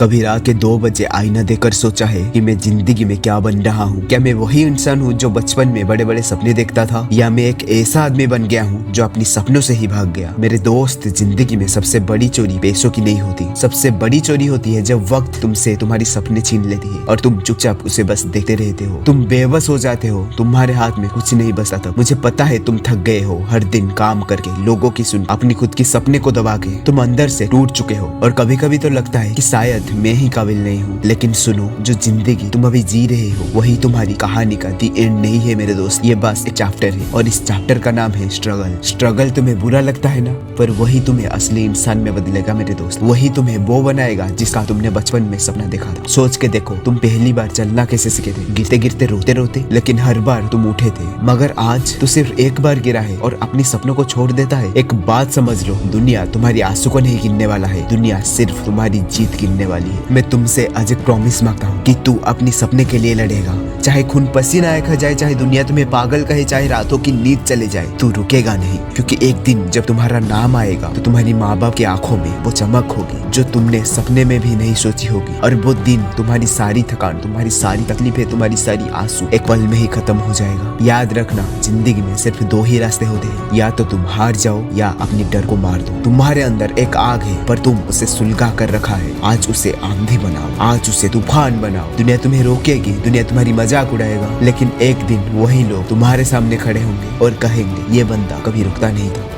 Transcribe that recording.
कभी रात के 2 बजे आईना देखकर सोचा है कि मैं जिंदगी में क्या बन रहा हूँ। क्या मैं वही इंसान हूँ जो बचपन में बड़े बड़े सपने देखता था, या मैं एक ऐसा आदमी बन गया हूँ जो अपनी सपनों से ही भाग गया। मेरे दोस्त, जिंदगी में सबसे बड़ी चोरी पैसों की नहीं होती, सबसे बड़ी चोरी होती है जब वक्त तुमसे तुम्हारी सपने छीन लेती है और तुम चुपचाप उसे बस देखते रहते हो। तुम बेबस हो जाते हो, तुम्हारे हाथ में कुछ नहीं बचता था। मुझे पता है तुम थक गए हो हर दिन काम करके, लोगों की सुन, अपनी खुद की सपने को दबा के तुम अंदर से टूट चुके हो। और कभी कभी तो लगता है कि शायद मैं ही काबिल नहीं हूँ। लेकिन सुनो, जो जिंदगी तुम अभी जी रहे हो वही तुम्हारी कहानी का दी एंड नहीं है मेरे दोस्त। ये बस एक चैप्टर है और इस चैप्टर का नाम है स्ट्रगल। स्ट्रगल तुम्हें बुरा लगता है ना, पर वही तुम्हें असली इंसान में बदलेगा मेरे दोस्त। वही तुम्हें वो बनाएगा जिसका तुमने बचपन में सपना देखा था। सोच के देखो, तुम पहली बार चलना कैसे सीखे थे? गिरते गिरते रोते रोते, लेकिन हर बार तुम उठे थे। मगर आज तो सिर्फ एक बार गिरा है और अपनी सपनों को छोड़ देता है। एक बात समझ लो, दुनिया तुम्हारी आंसू को नहीं गिनने वाला है, दुनिया सिर्फ तुम्हारी जीत गिनने वाली है। मैं तुमसे आज एक प्रॉमिस मांगता हूँ कि तू अपनी सपने के लिए लड़ेगा, चाहे खून पसीना आए खा जाए, चाहे दुनिया तुम्हें पागल कहे, चाहे रातों की नींद चले जाए, तू रुकेगा नहीं। क्योंकि एक दिन जब तुम्हारा नाम आएगा तो तुम्हारी माँ बाप की आंखों में वो चमक होगी जो तुमने सपने में भी नहीं सोची होगी। और वो दिन तुम्हारी सारी थकान, तुम्हारी सारी तकलीफें, तुम्हारी सारी आंसू एक पल में ही खत्म हो जाएगा। याद रखना, जिंदगी में सिर्फ 2 ही रास्ते होते हैं, या तो तुम हार जाओ या अपनी डर को मार दो। तुम्हारे अंदर एक आग है पर तुम उसे सुलगा कर रखा है। आज उसे आंधी बनाओ, आज उसे तूफान बनाओ। दुनिया तुम्हें रोकेगी, दुनिया तुम्हारी मजाक उड़ाएगा, लेकिन एक दिन वही लोग तुम्हारे सामने खड़े होंगे और कहेंगे ये बंदा कभी रुकता नहीं था।